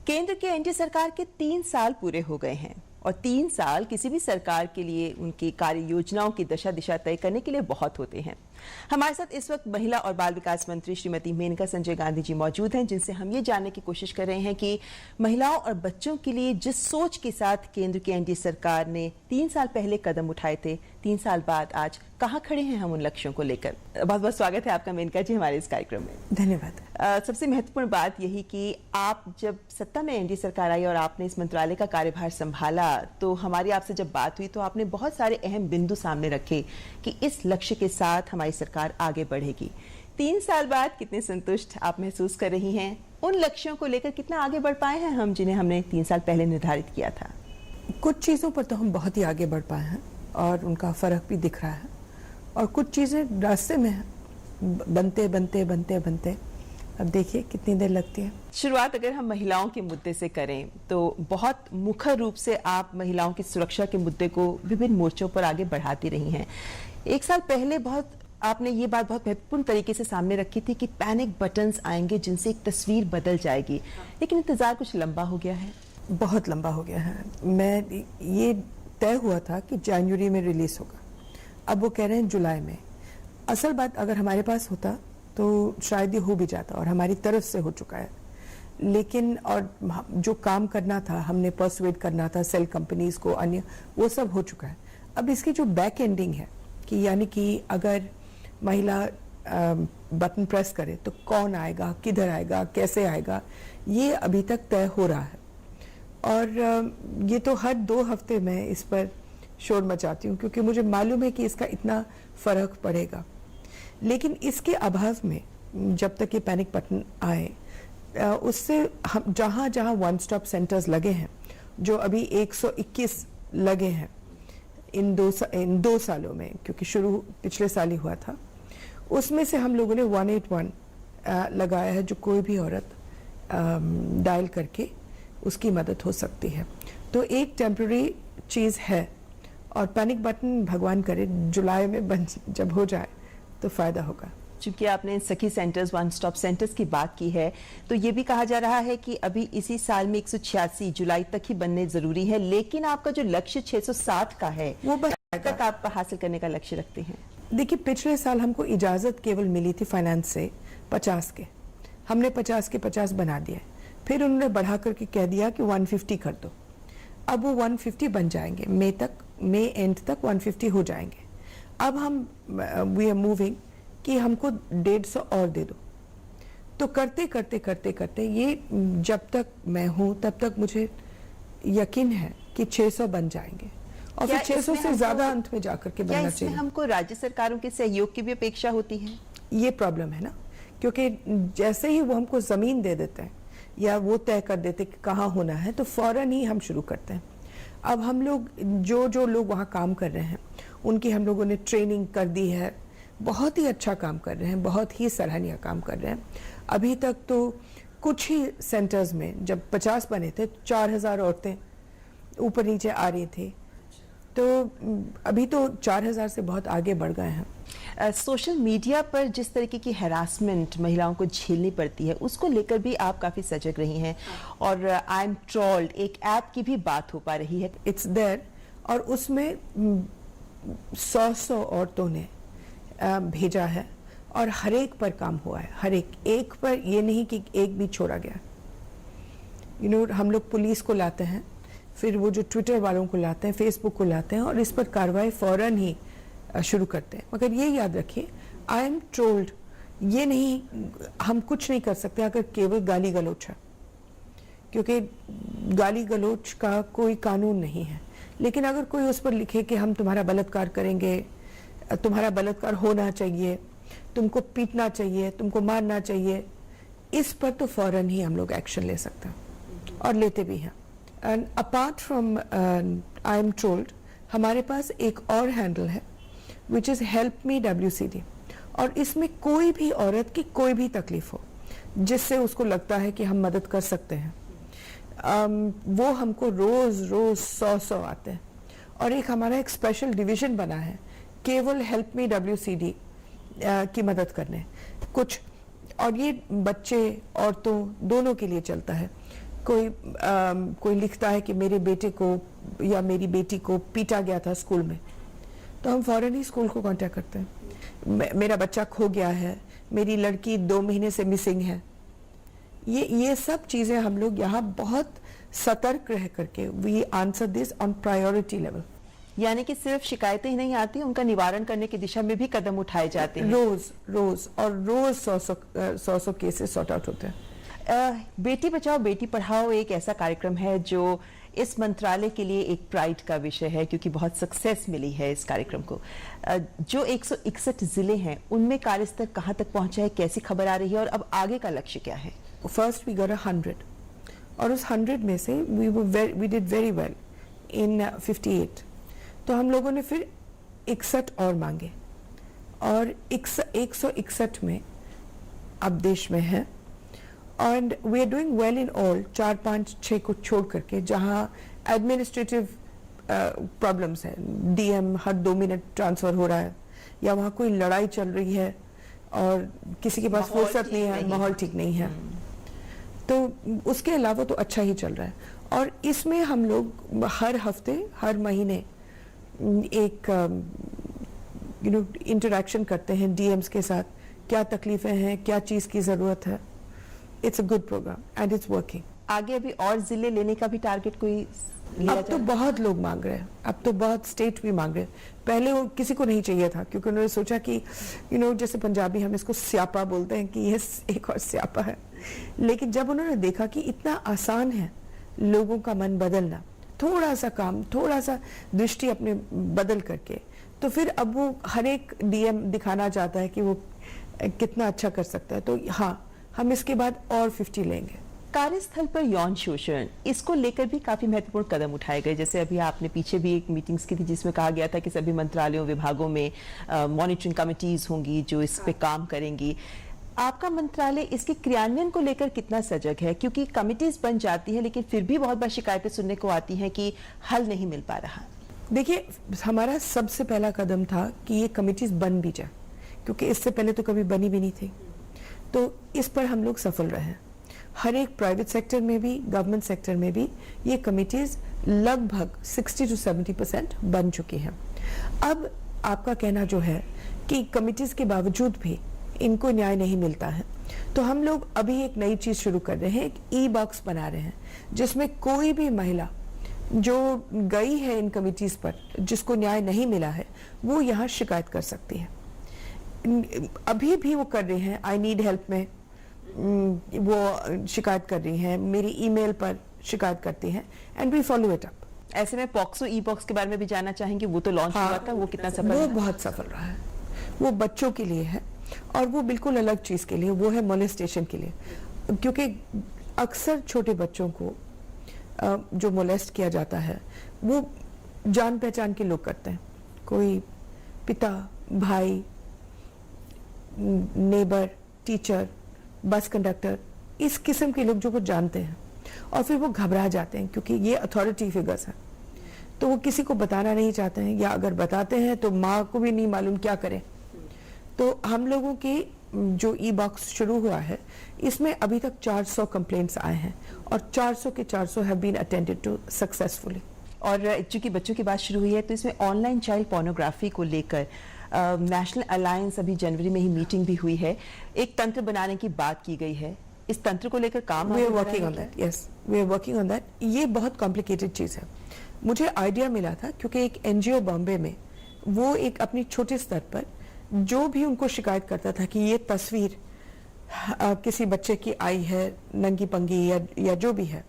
केंद्र के एनडीए सरकार के 3 साल पूरे हो गए हैं और 3 साल किसी भी सरकार के लिए उनकी कार्य योजनाओं की दशा दिशा तय करने के लिए बहुत होते हैं। हमारे साथ इस वक्त महिला और बाल विकास मंत्री श्रीमती मेनका संजय गांधी जी मौजूद हैं, जिनसे हम ये जानने की कोशिश कर रहे हैं कि महिलाओं और बच्चों के लिए जिस सोच के साथ केंद्र की एनडीए सरकार ने 3 साल पहले कदम उठाए थे, 3 साल बाद आज कहाँ खड़े हैं हम उन लक्ष्यों को लेकर। बहुत बहुत स्वागत है आपका मेनका जी हमारे इस कार्यक्रम में। धन्यवाद। सबसे महत्वपूर्ण बात यही कि आप जब सत्ता में एनडीए सरकार आई और आपने इस मंत्रालय का कार्यभार संभाला, तो हमारी आपसे जब बात हुई तो आपने बहुत सारे अहम बिंदु सामने रखे कि इस लक्ष्य के साथ हमारी सरकार आगे बढ़ेगी। 3 साल बाद कितने संतुष्ट आप महसूस कर रही हैं? उन लक्ष्यों को लेकर कितना आगे बढ़ पाए हैं हम, जिन्हें हमने 3 साल पहले निर्धारित किया था? कुछ चीज़ों पर तो हम बहुत ही आगे बढ़ पाए हैं और उनका फर्क भी दिख रहा है, और कुछ चीज़ें रास्ते में बनते बनते बनते बनते अब देखिए कितनी देर लगती है। शुरुआत अगर हम महिलाओं के मुद्दे से करें तो बहुत मुखर रूप से आप महिलाओं की सुरक्षा के मुद्दे को विभिन्न मोर्चों पर आगे बढ़ाती रही हैं। 1 साल पहले आपने ये बात बहुत महत्वपूर्ण तरीके से सामने रखी थी कि पैनिक बटन्स आएंगे जिनसे एक तस्वीर बदल जाएगी, लेकिन इंतजार कुछ लंबा हो गया है। बहुत लंबा हो गया है। ये तय हुआ था कि जनवरी में रिलीज होगा, अब वो कह रहे हैं जुलाई में। असल बात अगर हमारे पास होता तो शायद ये हो भी जाता, और हमारी तरफ से हो चुका है। लेकिन और जो काम करना था, हमने परसुएड करना था सेल कंपनीज को, अन्य, वो सब हो चुका है। अब इसकी जो बैक एंडिंग है कि यानी कि अगर महिला बटन प्रेस करे तो कौन आएगा, किधर आएगा, कैसे आएगा, ये अभी तक तय हो रहा है। और ये तो हर 2 हफ्ते में इस पर शोर मचाती हूँ, क्योंकि मुझे मालूम है कि इसका इतना फर्क पड़ेगा। लेकिन इसके अभाव में जब तक ये पैनिक बटन आए, उससे हम जहाँ जहाँ वन स्टॉप सेंटर्स लगे हैं, जो अभी 121 लगे हैं इन दो सालों में, क्योंकि शुरू पिछले साल ही हुआ था, उसमें से हम लोगों ने 181 लगाया है, जो कोई भी औरत डायल करके उसकी मदद हो सकती है। तो एक टेम्पररी चीज़ है, और पैनिक बटन भगवान करे जुलाई में जब हो जाए तो फायदा होगा। चूंकि आपने सखी सेंटर्स, वन स्टॉप सेंटर्स की बात की है, तो ये भी कहा जा रहा है कि अभी इसी साल में 186 जुलाई तक ही बनने जरूरी है, लेकिन आपका जो लक्ष्य 660 का है वो तक आप हासिल करने का लक्ष्य रखते हैं। देखिए, पिछले साल हमको इजाजत केवल मिली थी फाइनेंस से 50 के, हमने 50 के 50 बना दिए। फिर उन्होंने बढ़ा करके कह दिया कि 150 कर दो। अब वो 150 बन जाएंगे, मई एंड तक 150 हो जाएंगे। अब हम वी आर मूविंग कि हमको 150 और दे दो। तो करते करते करते करते ये जब तक मैं हूँ तब तक मुझे यकीन है कि 600 बन जाएंगे, और फिर 600 से ज्यादा अंत में जाकर के बनना चाहिए। हमको राज्य सरकारों के सहयोग की भी अपेक्षा होती है। ये प्रॉब्लम है ना, क्योंकि जैसे ही वो हमको जमीन दे देते हैं या वो तय कर देते कि कहाँ होना है, तो फौरन ही हम शुरू करते हैं। अब हम लोग जो लोग वहाँ काम कर रहे हैं उनकी हम लोगों ने ट्रेनिंग कर दी है, बहुत ही अच्छा काम कर रहे हैं, बहुत ही सराहनीय काम कर रहे हैं। अभी तक तो कुछ ही सेंटर्स में जब 50 बने थे, 4000 औरतें ऊपर नीचे आ रही थी, तो अभी तो 4000 से बहुत आगे बढ़ गए हैं। सोशल मीडिया पर जिस तरीके की हैरासमेंट महिलाओं को झेलनी पड़ती है, उसको लेकर भी आप काफी सजग रही हैं, और आई एम ट्रोल्ड एक ऐप की भी बात हो पा रही है। इट्स देयर, और उसमें 100 औरतों ने भेजा है, और हर एक पर काम हुआ है, हर एक पर, ये नहीं कि एक भी छोड़ा गया। हम लोग पुलिस को लाते हैं, फिर वो जो ट्विटर वालों को लाते हैं, फेसबुक को लाते हैं, और इस पर कार्रवाई फौरन ही शुरू करते हैं। मगर ये याद रखिए, आई एम ट्रोल्ड, ये नहीं, हम कुछ नहीं कर सकते अगर केवल गाली गलौच है, क्योंकि गाली गलौच का कोई कानून नहीं है। लेकिन अगर कोई उस पर लिखे कि हम तुम्हारा बलात्कार करेंगे, तुम्हारा बलात्कार होना चाहिए, तुमको पीटना चाहिए, तुमको मारना चाहिए, इस पर तो फौरन ही हम लोग एक्शन ले सकते हैं, और लेते भी हैं। And apart from I am trolled, हमारे पास एक और हैंडल है which is help me WCD, और इसमें कोई भी औरत की कोई भी तकलीफ हो जिससे उसको लगता है कि हम मदद कर सकते हैं, वो हमको रोज 100 आते हैं। और हमारा एक स्पेशल डिवीजन बना है केवल हेल्प मी WCD की मदद करने कुछ, और ये बच्चे औरतों दोनों के लिए चलता है। कोई लिखता है कि मेरे बेटे को या मेरी बेटी को पीटा गया था स्कूल में, तो हम फौरन ही स्कूल को कांटेक्ट करते हैं। मेरा बच्चा खो गया है, मेरी लड़की 2 महीने से मिसिंग है। ये सब चीजें हम लोग यहाँ बहुत सतर्क रह करके we answer this on priority level. यानी कि सिर्फ शिकायतें ही नहीं आती, उनका निवारण करने की दिशा में भी कदम उठाए जाते हैं। रोज 100 केसेस सॉर्ट आउट होते हैं। बेटी बचाओ बेटी पढ़ाओ एक ऐसा कार्यक्रम है जो इस मंत्रालय के लिए एक प्राइड का विषय है, क्योंकि बहुत सक्सेस मिली है इस कार्यक्रम को। जो 161 जिले हैं उनमें कार्यस्तर कहां तक पहुंचा है, कैसी खबर आ रही है और अब आगे का लक्ष्य क्या है? फर्स्ट वी गॉट 100 और उस 100 में से we did very well in 58। तो हम लोगों ने फिर 61 और मांगे और 161 में अब देश में है। And we are doing well in all, 4, 5, 6 को छोड़ करके जहां एडमिनिस्ट्रेटिव प्रॉब्लम्स है, डीएम हर 2 मिनट ट्रांसफर हो रहा है, या वहां कोई लड़ाई चल रही है और किसी के पास फुर्सत नहीं है, माहौल ठीक नहीं है, तो उसके अलावा तो अच्छा ही चल रहा है। और इसमें हम लोग हर हफ्ते हर महीने एक इंटरेक्शन करते हैं डीएम्स के साथ, क्या तकलीफें हैं, क्या चीज की जरूरत है। It's a good program and it's working. आगे अभी और जिले लेने का भी टारगेट कोई लिया अब तो बहुत लोग मांग रहे हैं, अब तो बहुत स्टेट भी मांग रहे हैं। पहले वो किसी को नहीं चाहिए था, क्योंकि उन्होंने सोचा कि जैसे पंजाबी हम इसको स्यापा बोलते हैं कि ये एक और स्यापा है। लेकिन जब उन्होंने देखा कि इतना आसान है लोगों का मन बदलना, थोड़ा सा काम, थोड़ा सा दृष्टि अपने बदल करके, तो फिर अब वो हर एक डीएम दिखाना चाहता है कि वो कितना अच्छा कर सकता है। तो हाँ, हम इसके बाद और 50 लेंगे। कार्यस्थल पर यौन शोषण, इसको लेकर भी काफी महत्वपूर्ण कदम उठाए गए। जैसे अभी आपने पीछे भी एक मीटिंग्स की थी जिसमें कहा गया था कि सभी मंत्रालयों विभागों में मॉनिटरिंग कमिटीज होंगी जो इस पे काम करेंगी। आपका मंत्रालय इसके क्रियान्वयन को लेकर कितना सजग है? क्योंकि कमिटीज बन जाती है लेकिन फिर भी बहुत बार शिकायतें सुनने को आती हैं कि हल नहीं मिल पा रहा। देखिए, हमारा सबसे पहला कदम था कि ये कमिटीज बन भी जाए, क्योंकि इससे पहले तो कभी बनी भी नहीं थी। तो इस पर हम लोग सफल रहे। हर एक प्राइवेट सेक्टर में भी, गवर्नमेंट सेक्टर में भी ये कमिटीज लगभग 60 to 70% बन चुकी हैं। अब आपका कहना जो है कि कमिटीज के बावजूद भी इनको न्याय नहीं मिलता है, तो हम लोग अभी एक नई चीज शुरू कर रहे हैं, एक ई-बॉक्स बना रहे हैं जिसमें कोई भी महिला जो गई है इन कमिटीज पर, जिसको न्याय नहीं मिला है, वो यहाँ शिकायत कर सकती है। अभी भी वो कर रही हैं, आई नीड हेल्प में वो शिकायत कर रही हैं, मेरी ईमेल पर शिकायत करती हैं, and we follow it up. ऐसे में पॉक्सो ई-बॉक्स के बारे में भी जानना चाहेंगे, वो तो लॉन्च हुआ था, वो कितना सफल वो है? बहुत सफल रहा है। वो बच्चों के लिए है और वो बिल्कुल अलग चीज के लिए, वो है मोलेस्टेशन के लिए। क्योंकि अक्सर छोटे बच्चों को जो मोलेस्ट किया जाता है वो जान पहचान के लोग करते हैं, कोई पिता, भाई, नेबर, टीचर, बस कंडक्टर, इस किस्म के लोग जो को जानते हैं, और फिर वो घबरा जाते हैं क्योंकि ये अथॉरिटी फिगर्स हैं, तो वो किसी को बताना नहीं चाहते हैं, या अगर बताते हैं तो माँ को भी नहीं मालूम क्या करें। तो हम लोगों की जो ई-बॉक्स शुरू हुआ है, इसमें अभी तक 400 कंप्लेंट्स आए हैं और 400 के 400 have been attended to successfully. और चूंकि बच्चों की बात शुरू हुई है तो इसमें ऑनलाइन चाइल्ड पोर्नोग्राफी को लेकर नेशनल अलायंस अभी जनवरी में ही मीटिंग भी हुई है, एक तंत्र बनाने की बात की गई है। इस तंत्र को लेकर काम we are working on that. Yes, we are working on that. ये बहुत कॉम्प्लिकेटेड चीज है। मुझे आइडिया मिला था क्योंकि एक एनजीओ बॉम्बे में वो एक अपनी छोटे स्तर पर जो भी उनको शिकायत करता था कि ये तस्वीर किसी बच्चे की आई है, नंगी पंगी या जो भी है,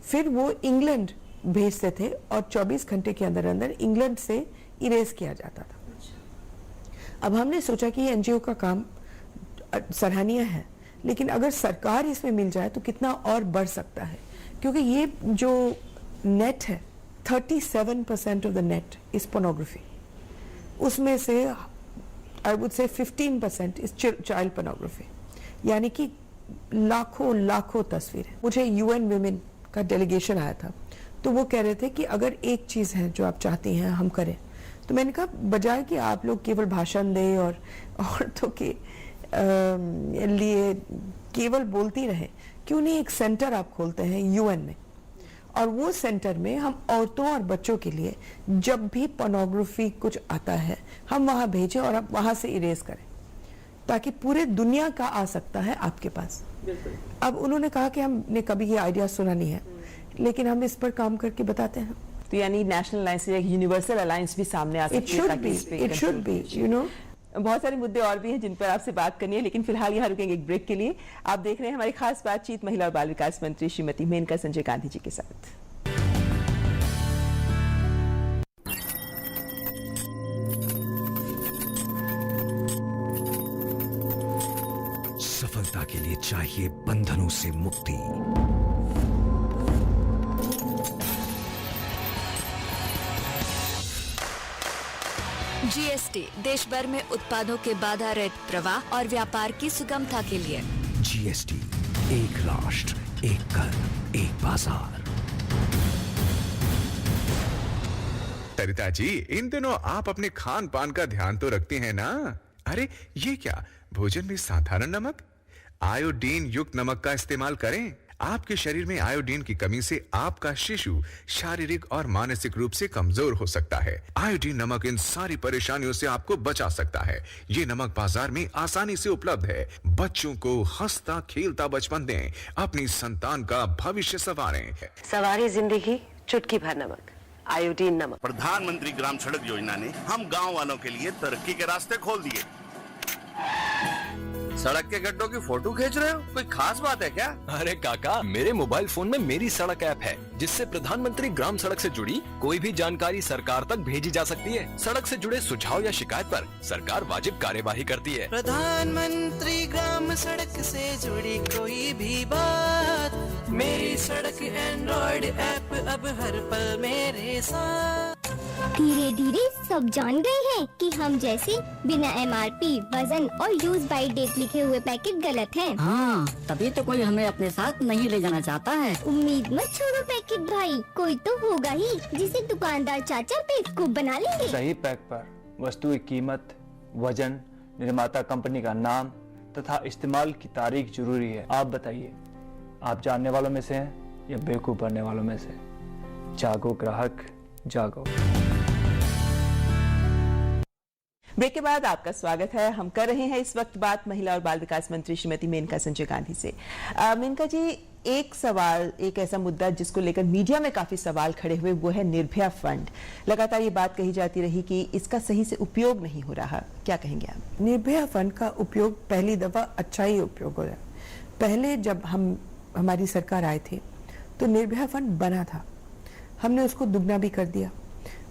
फिर वो इंग्लैंड भेजते थे और 24 घंटे के अंदर अंदर इंग्लैंड से इरेज किया जाता था। अब हमने सोचा कि ये एनजीओ का काम सराहनीय है, लेकिन अगर सरकार इसमें मिल जाए तो कितना और बढ़ सकता है, क्योंकि ये जो नेट है, 37% of the net is pornography. उसमें से I would say 15% is child pornography, यानी कि लाखों लाखों तस्वीरें। मुझे यूएन वुमेन का डेलीगेशन आया था, तो वो कह रहे थे कि अगर एक चीज है जो आप चाहती हैं हम करें, तो मैंने कहा बजाय कि आप लोग केवल भाषण दें और औरतों के लिए केवल बोलती रहे, क्यों नहीं एक सेंटर आप खोलते हैं यूएन में, और वो सेंटर में हम औरतों और बच्चों के लिए जब भी पोर्नोग्राफी कुछ आता है हम वहां भेजें और आप वहां से इरेज करें, ताकि पूरे दुनिया का आ सकता है आपके पास। अब उन्होंने कहा कि हमने कभी ये आइडिया सुना नहीं है, लेकिन हम इस पर काम करके बताते हैं। तो यानी नेशनल अलायंस या यूनिवर्सल अलायंस भी सामने आ सकती है ताकि इस पे it should be, you know. बहुत सारे मुद्दे और भी हैं जिन पर आपसे बात करनी है, लेकिन फिलहाल यहाँ रुकेंगे एक ब्रेक के लिए। आप देख रहे हैं हमारी खास बातचीत महिला और बाल विकास मंत्री श्रीमती मेनका संजय गांधी जी के साथ। सफलता के लिए चाहिए बंधनों से मुक्ति। जीएसटी देश भर में उत्पादों के बाधा रहित प्रवाह और व्यापार की सुगमता के लिए। जीएसटी, एक राष्ट्र, एक कर, एक बाजार। सरिता जी, इन दिनों आप अपने खान पान का ध्यान तो रखते हैं ना? अरे ये क्या, भोजन में साधारण नमक? आयोडीन युक्त नमक का इस्तेमाल करें। आपके शरीर में आयोडीन की कमी से आपका शिशु शारीरिक और मानसिक रूप से कमजोर हो सकता है। आयोडीन नमक इन सारी परेशानियों से आपको बचा सकता है। ये नमक बाजार में आसानी से उपलब्ध है। बच्चों को हंसता खेलता बचपन दें, अपनी संतान का भविष्य संवारें। सवारी जिंदगी चुटकी भर नमक, आयोडीन नमक। प्रधानमंत्री ग्राम सड़क योजना ने हम गांव वालों के लिए तरक्की के रास्ते खोल दिए। सड़क के गड्ढों की फोटो खींच रहे हो? कोई खास बात है क्या? अरे काका, मेरे मोबाइल फोन में मेरी सड़क ऐप है, जिससे प्रधानमंत्री ग्राम सड़क से जुड़ी कोई भी जानकारी सरकार तक भेजी जा सकती है। सड़क से जुड़े सुझाव या शिकायत पर सरकार वाजिब कार्यवाही करती है। प्रधानमंत्री ग्राम सड़क से जुड़ी कोई भी बात, मेरी सड़क एंड्रॉइड ऐप अब हर पल मेरे साथ। धीरे धीरे सब जान गए हैं कि हम जैसे बिना एमआरपी, वजन और यूज बाय डेट लिखे हुए पैकेट गलत हैं। हाँ, तभी तो कोई हमें अपने साथ नहीं ले जाना चाहता है। उम्मीद मत छोड़ो पैकेट भाई, कोई तो होगा ही जिसे दुकानदार चाचा बेवकूफ बना लेंगे। सही पैक पर वस्तु की कीमत, वजन, निर्माता कंपनी का नाम तथा इस्तेमाल की तारीख जरूरी है। आप बताइए, आप जानने वालों में से हैं या बेवकूफ बनने वालों में से? जागो ग्राहक, जागो। ब्रेक के बाद आपका स्वागत है। हम कर रहे हैं इस वक्त बात महिला और बाल विकास मंत्री श्रीमती मेनका संजय गांधी से। मेनका जी, एक सवाल, एक ऐसा मुद्दा जिसको लेकर मीडिया में काफी सवाल खड़े हुए, वो है निर्भया फंड। लगातार ये बात कही जाती रही कि इसका सही से उपयोग नहीं हो रहा, क्या कहेंगे आप? निर्भया फंड का उपयोग पहली दफा अच्छा ही उपयोग हो रहा है। पहले जब हमारी सरकार आए थे तो निर्भया फंड बना था, हमने उसको दुगना भी कर दिया,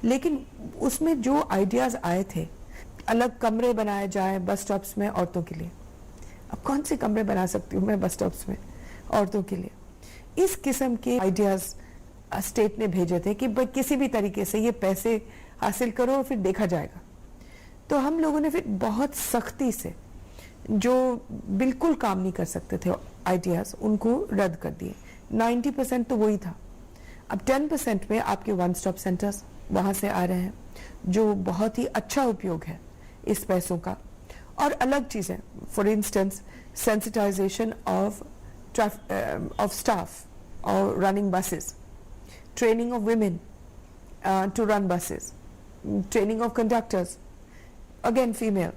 लेकिन उसमें जो आइडियाज आए थे, अलग कमरे बनाए जाए बस स्टॉप्स में औरतों के लिए। अब कौन से कमरे बना सकती हूँ मैं बस स्टॉप्स में औरतों के लिए? इस किस्म के आइडियाज स्टेट ने भेजे थे कि किसी भी तरीके से ये पैसे हासिल करो और फिर देखा जाएगा। तो हम लोगों ने फिर बहुत सख्ती से, जो बिल्कुल काम नहीं कर सकते थे आइडियाज, उनको रद्द कर दिए। 90% तो वही था। अब 10% में आपके वन स्टॉप सेंटर्स वहां से आ रहे हैं, जो बहुत ही अच्छा उपयोग है इस पैसों का। और अलग चीजें, for instance sensitization of staff और running buses, training of women to run buses, training of conductors, again female.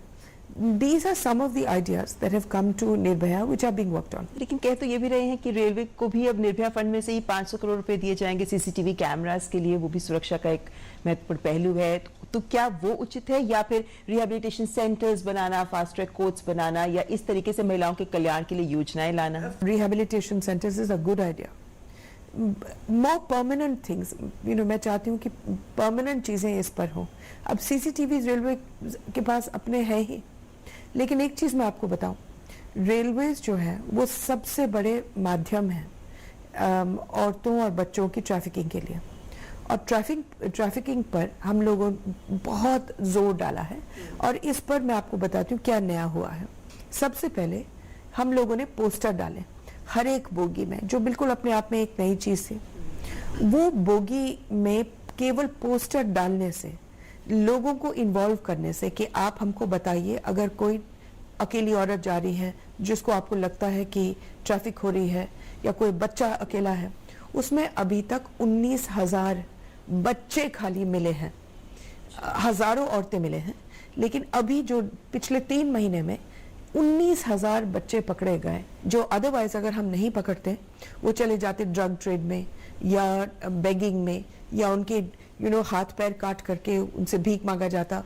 These are some of the ideas that have come to Nirbhaya which are being worked on. लेकिन कह तो ये भी रहे हैं कि railway को भी अब निर्भया फंड में से ही 500 करोड़ रुपए दिए जाएंगे सीसीटीवी कैमरास के लिए, वो भी सुरक्षा का एक महत्वपूर्ण पहलू है। तो क्या वो उचित है, या फिर रिहेबिलिटेशन सेंटर्स बनाना, फास्ट ट्रैक कोर्ट्स बनाना, या इस तरीके से महिलाओं के कल्याण के लिए योजनाएं लाना? Rehabilitation centers is a good idea. More permanent things, you know, मैं चाहती हूँ कि परमानेंट चीजें इस पर हो। अब सीसीटीवी रेलवे के पास अपने हैं ही, लेकिन एक चीज मैं आपको बताऊं, रेलवेज जो है वो सबसे बड़े माध्यम है औरतों और बच्चों की ट्रैफिकिंग के लिए। और ट्रैफिकिंग पर हम लोगों ने बहुत जोर डाला है, और इस पर मैं आपको बताती हूँ क्या नया हुआ है। सबसे पहले हम लोगों ने पोस्टर डाले हर एक बोगी में, जो बिल्कुल अपने आप में एक नई चीज थी। वो बोगी में केवल पोस्टर डालने से, लोगों को इन्वॉल्व करने से कि आप हमको बताइए अगर कोई अकेली औरत जा रही है, जिसको आपको लगता है कि ट्रैफिक हो रही है, या कोई बच्चा अकेला है, उसमें अभी तक 19,000 बच्चे खाली मिले हैं। हजारों औरतें मिले हैं, लेकिन अभी जो पिछले 3 महीने में 19,000 बच्चे पकड़े गए, जो अदरवाइज अगर हम नहीं पकड़ते वो चले जाते ड्रग ट्रेड में या बेगिंग में, या उनके हाथ पैर काट करके उनसे भीख मांगा जाता,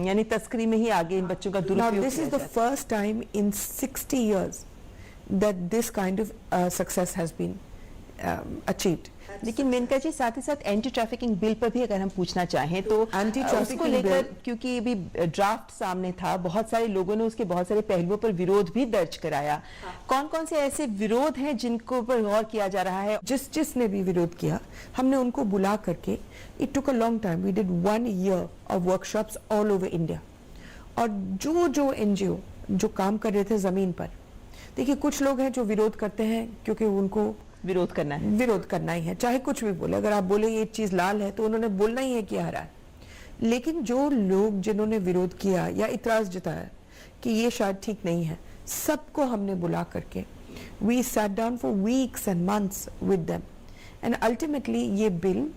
यानी तस्करी में ही आगे इन बच्चों का दुरुपयोग। This is the first time in 60 years that this kind of success has been achieved. लेकिन मेनका जी, साथ ही साथ एंटी ट्रैफिकिंग बिल पर भी अगर हम पूछना चाहें तो एंटी ट्रैफिकिंग उसको लेकर, क्योंकि अभी ड्राफ्ट सामने था, बहुत सारे लोगों ने उसके बहुत सारे पहलुओं पर विरोध भी दर्ज कराया। कौन कौन से ऐसे विरोध हैं जिनको पर गौर किया जा रहा है? जिसने भी विरोध किया, हमने उनको बुला करके, it took a long time, we did 1 year of workshops all over India. और जो एनजीओ जो काम कर रहे थे जमीन पर, देखिए कुछ लोग हैं जो विरोध करते हैं क्योंकि उनको विरोध करना ही है, चाहे कुछ भी बोले। अगर आप बोले ये चीज लाल है तो उन्होंने बोलना ही है कि हरा है। लेकिन जो लोग जिन्होंने विरोध किया या इतराज जताया कि ये शायद ठीक नहीं है, सबको हमने बुला करके we sat down for weeks and months with them, and ultimately ये बिल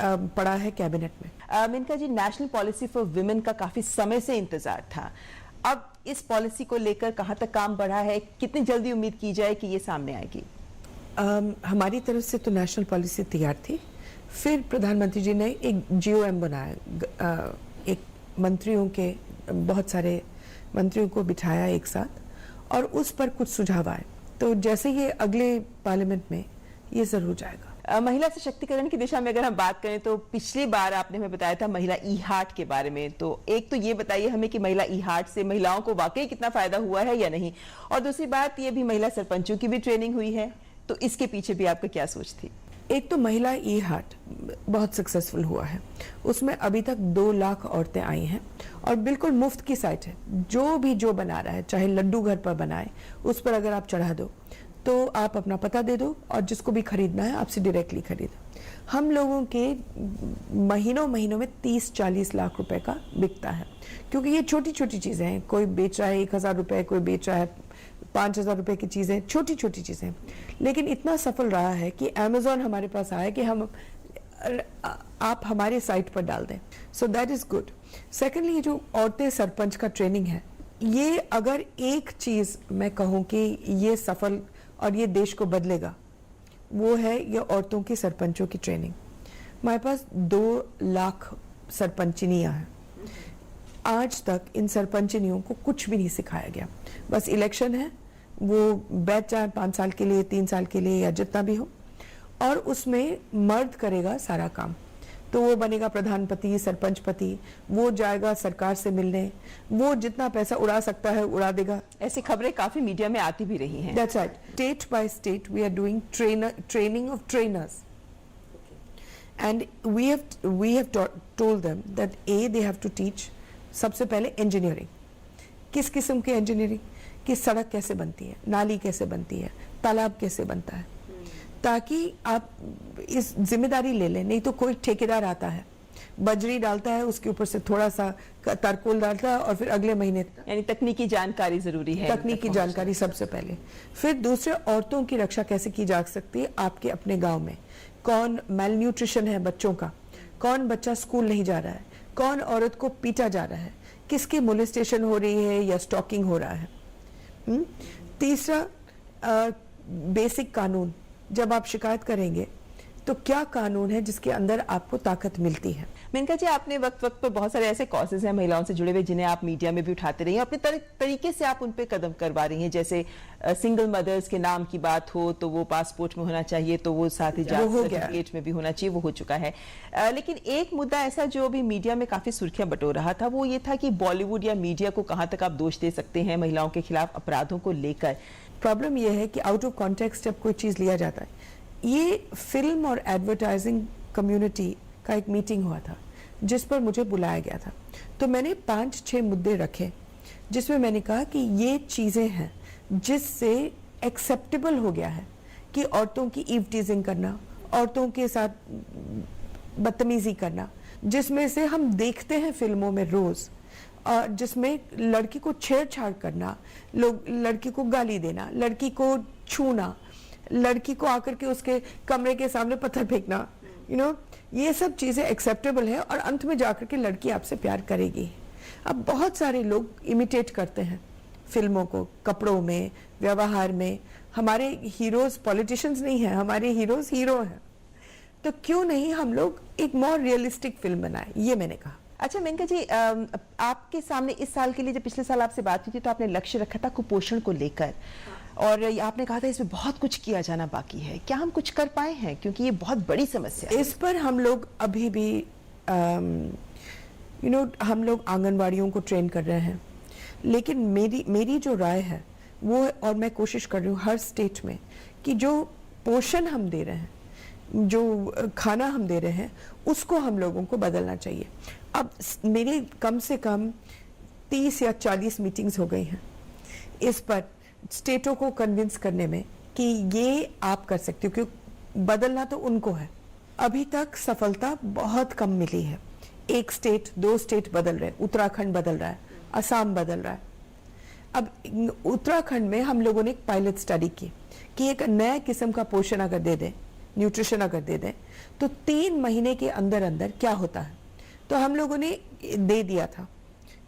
पड़ा है कैबिनेट में। Maneka ji, national policy for women का काफी समय से इंतजार था। अब इस पॉलिसी को लेकर कहां तक काम बढ़ा है? कितनी जल्दी उम्मीद की जाए कि ये सामने आएगी? हमारी तरफ से तो नेशनल पॉलिसी तैयार थी, फिर प्रधानमंत्री जी ने एक GOM बनाया, एक बहुत सारे मंत्रियों को बिठाया एक साथ, और उस पर कुछ सुझाव आए। तो जैसे ये अगले पार्लियामेंट में ये जरूर जाएगा। महिला सशक्तिकरण की दिशा में अगर हम बात करें तो पिछली बार आपने हमें बताया था महिला ई-हार्ट के बारे में, तो एक तो ये बताइए हमें कि महिला ई-हार्ट से महिलाओं को वाकई कितना फायदा हुआ है या नहीं, और दूसरी बात ये भी महिला सरपंचों की भी ट्रेनिंग हुई है, तो इसके पीछे भी आपका क्या सोच थी? एक तो महिला ई-हार्ट बहुत सक्सेसफुल हुआ है, उसमें अभी तक 2 लाख औरतें आई हैं, और बिल्कुल मुफ्त की साइट है। जो बना रहा है, चाहे लड्डू घर पर बनाए, उस पर अगर आप चढ़ा दो तो आप अपना पता दे दो, और जिसको भी खरीदना है आपसे डायरेक्टली खरीदो। हम लोगों के महीनों में 30-40 लाख रुपए का बिकता है, क्योंकि ये छोटी छोटी चीजें हैं। कोई बेच रहा है 1,000 रुपए, कोई बेच रहा है 5,000 रुपए की चीजें, छोटी छोटी चीजें, लेकिन इतना सफल रहा है कि अमेज़न हमारे पास आया कि आप हमारे साइट पर डाल दें। So that is good. Secondly, ये जो औरतें सरपंच का ट्रेनिंग है, ये अगर एक चीज मैं कहूँ कि ये सफल और ये देश को बदलेगा, वो है ये औरतों की सरपंचों की ट्रेनिंग। हमारे पास 2 लाख सरपंचनियां हैं। आज तक इन सरपंचनियों को कुछ भी नहीं सिखाया गया, बस इलेक्शन है, वो बैठ जाए 5 साल के लिए, 3 साल के लिए, या जितना भी हो, और उसमें मर्द करेगा सारा काम। तो वो बनेगा प्रधानपति, सरपंचपति, वो जाएगा सरकार से मिलने, वो जितना पैसा उड़ा सकता है उड़ा देगा। ऐसी खबरें काफी मीडिया में आती भी रही हैं। That's right. State by state, we are doing training of trainers, and we have told them that they have to teach सबसे पहले इंजीनियरिंग। किस किस्म की इंजीनियरिंग? कि सड़क कैसे बनती है, नाली कैसे बनती है, तालाब कैसे बनता है, ताकि आप इस जिम्मेदारी ले लें। नहीं तो कोई ठेकेदार आता है, बजरी डालता है, उसके ऊपर से थोड़ा सा तारकोल डालता है, और फिर अगले महीने, यानी तकनीकी जानकारी जरूरी है। तकनीकी जानकारी सबसे पहले। फिर दूसरे, औरतों की रक्षा कैसे की जा सकती है आपके अपने गांव में। कौन मैल न्यूट्रिशन है बच्चों का, कौन बच्चा स्कूल नहीं जा रहा है, कौन औरत को पीटा जा रहा है, किसकी मोलेस्टेशन हो रही है या स्टॉकिंग हो रहा है। तीसरा, बेसिक कानून, जब आप शिकायत करेंगे तो क्या कानून है जिसके अंदर आपको ताकत मिलती है। मेनका जी, आपने वक्त पर बहुत सारे ऐसे कॉजेज हैं महिलाओं से जुड़े हुए जिन्हें आप मीडिया में भी उठाते रही हैं, अपने तरीके से आप उन पे कदम करवा रही हैं। जैसे सिंगल मदर्स के नाम की बात हो तो वो पासपोर्ट में होना चाहिए, तो वो साथ ही जात सर्टिफिकेट में भी होना चाहिए, वो हो चुका है। लेकिन एक मुद्दा ऐसा जो अभी मीडिया में काफी सुर्खियां बटोर रहा था, वो ये था कि बॉलीवुड या मीडिया को कहां तक आप दोष दे सकते हैं महिलाओं के खिलाफ अपराधों को लेकर। प्रॉब्लम यह है कि आउट ऑफ कॉन्टेक्स्ट जब कोई चीज लिया जाता है, ये फिल्म और एडवर्टाइजिंग कम्युनिटी का एक मीटिंग हुआ था जिस पर मुझे बुलाया गया था, तो मैंने 5-6 मुद्दे रखे जिसमें मैंने कहा कि ये चीजें हैं जिससे एक्सेप्टेबल हो गया है कि औरतों की ईव टीजिंग करना, औरतों के साथ बदतमीजी करना, जिसमें से हम देखते हैं फिल्मों में रोज, जिसमें लड़की को छेड़छाड़ करना, लोग लड़की को गाली देना, लड़की को छूना, लड़की को आकर के उसके कमरे के सामने पत्थर फेंकना, ये सब चीजें एक्सेप्टेबल है और अंत में जाकर के लड़की आपसे प्यार करेगी। अब बहुत सारे लोग इमिटेट करते हैं फिल्मों को, कपड़ों में, व्यवहार में। हमारे हीरोज पॉलिटिशियंस नहीं है, हमारे हीरोज हीरो हैं। तो क्यों नहीं हम लोग एक मोर रियलिस्टिक फिल्म बनाए, ये मैंने कहा। अच्छा मेनका जी, आपके सामने इस साल के लिए, जब पिछले साल आपसे बात हुई थी तो आपने लक्ष्य रखा था कुपोषण को लेकर, और आपने कहा था इसमें बहुत कुछ किया जाना बाकी है। क्या हम कुछ कर पाए हैं, क्योंकि ये बहुत बड़ी समस्या है। इस पर हम लोग अभी भी हम लोग आंगनवाड़ियों को ट्रेन कर रहे हैं, लेकिन मेरी जो राय है वो, और मैं कोशिश कर रही हूँ हर स्टेट में, कि जो पोषण हम दे रहे हैं, जो खाना हम दे रहे हैं, उसको हम लोगों को बदलना चाहिए। अब मेरे कम से कम 30 या 40 मीटिंग्स हो गई हैं इस पर, स्टेटों को कन्विंस करने में कि ये आप कर सकते हो, क्योंकि बदलना तो उनको है। अभी तक सफलता बहुत कम मिली है। 1 स्टेट 2 स्टेट बदल रहे, उत्तराखंड बदल रहा है, असम बदल रहा है। अब उत्तराखंड में हम लोगों ने एक पायलट स्टडी की कि एक नया किस्म का पोषण अगर दे दें, न्यूट्रिशन अगर दे दें, तो 3 महीने के अंदर अंदर क्या होता है। तो हम लोगों ने दे दिया था,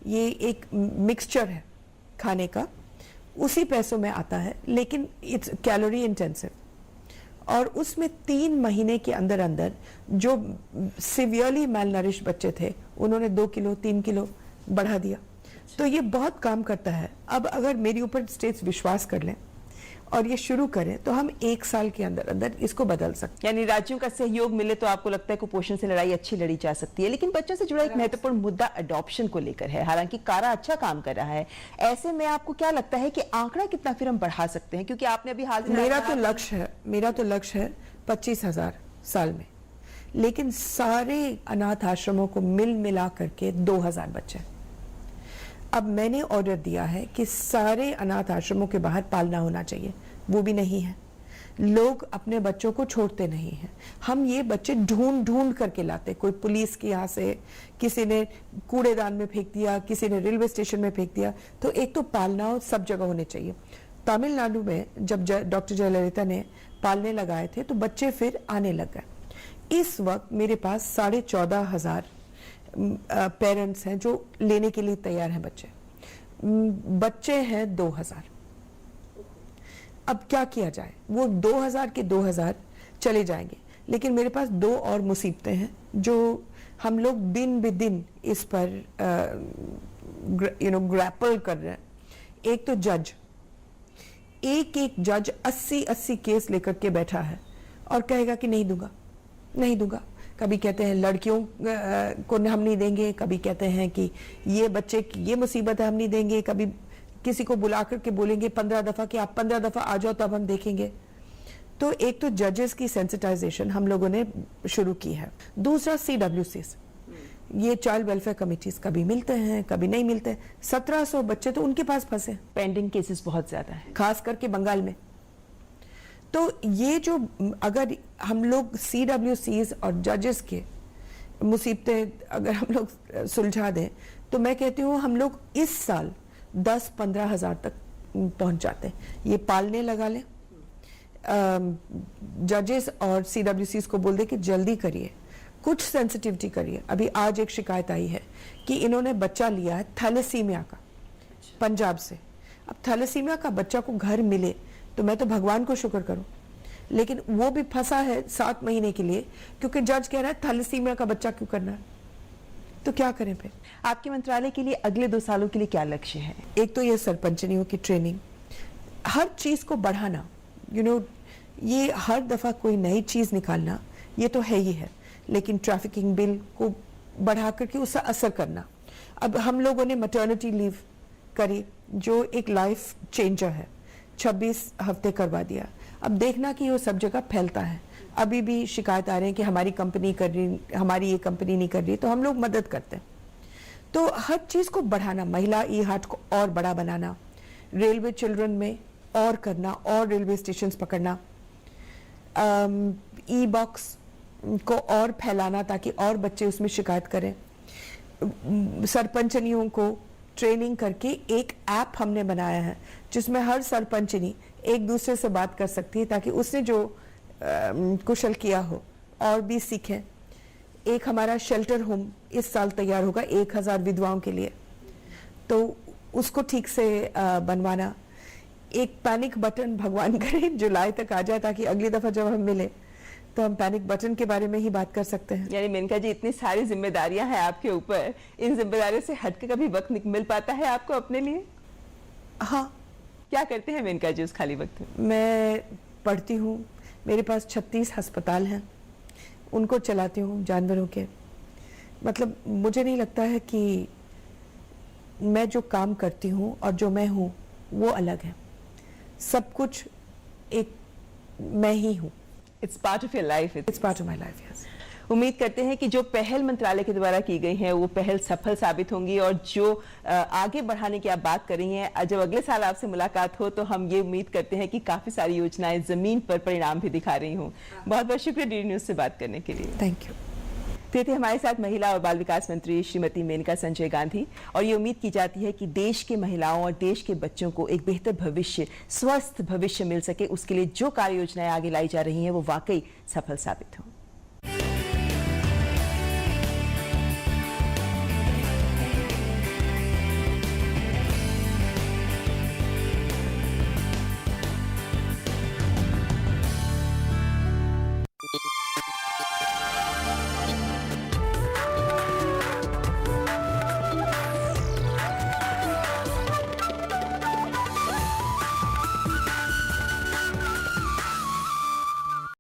ये एक मिक्सचर है खाने का, उसी पैसों में आता है, लेकिन इट्स कैलोरी इंटेंसिव, और उसमें 3 महीने के अंदर अंदर जो सिवियरली मैलनरिश बच्चे थे उन्होंने 2 किलो 3 किलो बढ़ा दिया। तो ये बहुत काम करता है। अब अगर मेरे ऊपर स्टेट्स विश्वास कर लें और ये शुरू करें तो हम 1 साल के अंदर अंदर इसको बदल सकते हैं। यानी राज्यों का सहयोग मिले तो आपको लगता है कुपोषण से लड़ाई अच्छी लड़ी जा सकती है। लेकिन बच्चों से जुड़ा एक महत्वपूर्ण मुद्दा अडॉप्शन को लेकर है। हालांकि कारा अच्छा काम कर रहा है, ऐसे में आपको क्या लगता है कि आंकड़ा कितना फिर हम बढ़ा सकते हैं? क्योंकि आपने अभी हाल मेरा तो लक्ष्य है 25,000 साल में, लेकिन सारे अनाथ आश्रमों को मिला करके 2,000 बच्चे। अब मैंने ऑर्डर दिया है कि सारे अनाथ आश्रमों के बाहर पालना होना चाहिए, वो भी नहीं है। लोग अपने बच्चों को छोड़ते नहीं हैं। हम ये बच्चे ढूंढ करके लाते, कोई पुलिस के यहाँ से, किसी ने कूड़ेदान में फेंक दिया, किसी ने रेलवे स्टेशन में फेंक दिया। तो एक तो पालना सब जगह होने चाहिए। तमिलनाडु में जब डॉक्टर जयललिता ने पालने लगाए थे तो बच्चे फिर आने लग गए। इस वक्त मेरे पास 14,500 पेरेंट्स हैं जो लेने के लिए तैयार हैं। बच्चे हैं 2,000। अब क्या किया जाए? वो 2,000 के 2,000 चले जाएंगे, लेकिन मेरे पास 2 और मुसीबतें हैं जो हम लोग दिन ब दिन इस पर ग्रैपल कर रहे हैं। एक तो जज, एक जज 80 केस लेकर के बैठा है और कहेगा कि नहीं दूंगा। कभी कहते हैं लड़कियों को हम नहीं देंगे, कभी कहते हैं कि ये बच्चे की ये मुसीबत है हम नहीं देंगे, कभी किसी को बुला करके बोलेंगे 15 दफा कि आप 15 दफा आ जाओ तब हम देखेंगे। तो एक तो जजेस की सेंसिटाइजेशन हम लोगों ने शुरू की है। दूसरा CWCs, ये चाइल्ड वेलफेयर कमिटीज कभी मिलते हैं कभी नहीं मिलते। 1700 बच्चे तो उनके पास फंसे, पेंडिंग केसेस बहुत ज्यादा है, खास करके बंगाल में। तो ये जो अगर हम लोग CWCs और जजेस के मुसीबतें अगर हम लोग सुलझा दें तो मैं कहती हूँ हम लोग इस साल 10-15 हज़ार तक पहुंच जाते हैं। ये पालने लगा लें, जजेस और CWCs को बोल दे कि जल्दी करिए, कुछ सेंसिटिविटी करिए। अभी आज एक शिकायत आई है कि इन्होंने बच्चा लिया है थैलेसीमिया का, पंजाब से। अब थैलेसीमिया का बच्चा को घर मिले तो मैं तो भगवान को शुक्र करूं, लेकिन वो भी फंसा है 7 महीने के लिए, क्योंकि जज कह रहा है थैलेसीमिया का बच्चा क्यों करना है। तो क्या करें फिर? आपके मंत्रालय के लिए अगले 2 सालों के लिए क्या लक्ष्य है? एक तो ये सरपंचनियों की ट्रेनिंग, हर चीज को बढ़ाना। ये हर दफा कोई नई चीज निकालना ये तो है ही है, लेकिन ट्रैफिकिंग बिल को बढ़ा करके उसका असर करना। अब हम लोगों ने मैटरनिटी लीव करी जो एक लाइफ चेंजर है, 26 हफ्ते करवा दिया। अब देखना कि वो सब जगह फैलता है। अभी भी शिकायत आ रहे हैं कि हमारी कंपनी कर रही, हमारी ये कंपनी नहीं कर रही, तो हम लोग मदद करते हैं। तो हर चीज को बढ़ाना, महिला ई-हाट को और बड़ा बनाना, रेलवे चिल्ड्रन में और करना, और रेलवे स्टेशन पकड़ना, ई-बॉक्स को और फैलाना ताकि और बच्चे उसमें शिकायत करें, सरपंचनियों को ट्रेनिंग करके एक ऐप हमने बनाया है जिसमें हर सरपंचनी एक दूसरे से बात कर सकती है ताकि उसने जो कुशल किया हो और भी सीखें। एक हमारा शेल्टर होम इस साल तैयार होगा 1000 विधवाओं के लिए, तो उसको ठीक से बनवाना। एक पैनिक बटन भगवान करे जुलाई तक आ जाए ताकि अगली दफा जब हम मिले तो हम पैनिक बटन के बारे में ही बात कर सकते हैं। यानी मेनका जी, इतनी सारी जिम्मेदारियां हैं आपके ऊपर, इन जिम्मेदारियों से हट के कभी वक्त मिल पाता है आपको अपने लिए? हाँ। क्या करते हैं मेनका जी उस खाली वक्त में? मैं पढ़ती हूँ, मेरे पास 36 अस्पताल हैं, उनको चलाती हूँ जानवरों के। मतलब मुझे नहीं लगता है कि मैं जो काम करती हूँ और जो मैं हूँ वो अलग है, सब कुछ एक मैं ही हूँ। It's part of your life. It's part of my life, yes. उम्मीद करते हैं कि जो पहल मंत्रालय के द्वारा की गई है वो पहल सफल साबित होंगी और जो आगे बढ़ाने की आप बात कर रही हैं, जब अगले साल आपसे मुलाकात हो तो हम ये उम्मीद करते हैं कि काफी सारी योजनाएं जमीन पर परिणाम भी दिखा रही हों। बहुत बहुत शुक्रिया डीडी न्यूज से बात करने के लिए। Thank you. फिर थे हमारे साथ महिला और बाल विकास मंत्री श्रीमती मेनका संजय गांधी, और ये उम्मीद की जाती है कि देश के महिलाओं और देश के बच्चों को एक बेहतर भविष्य, स्वस्थ भविष्य मिल सके, उसके लिए जो कार्य योजनाएं आगे लाई जा रही हैं वो वाकई सफल साबित हों।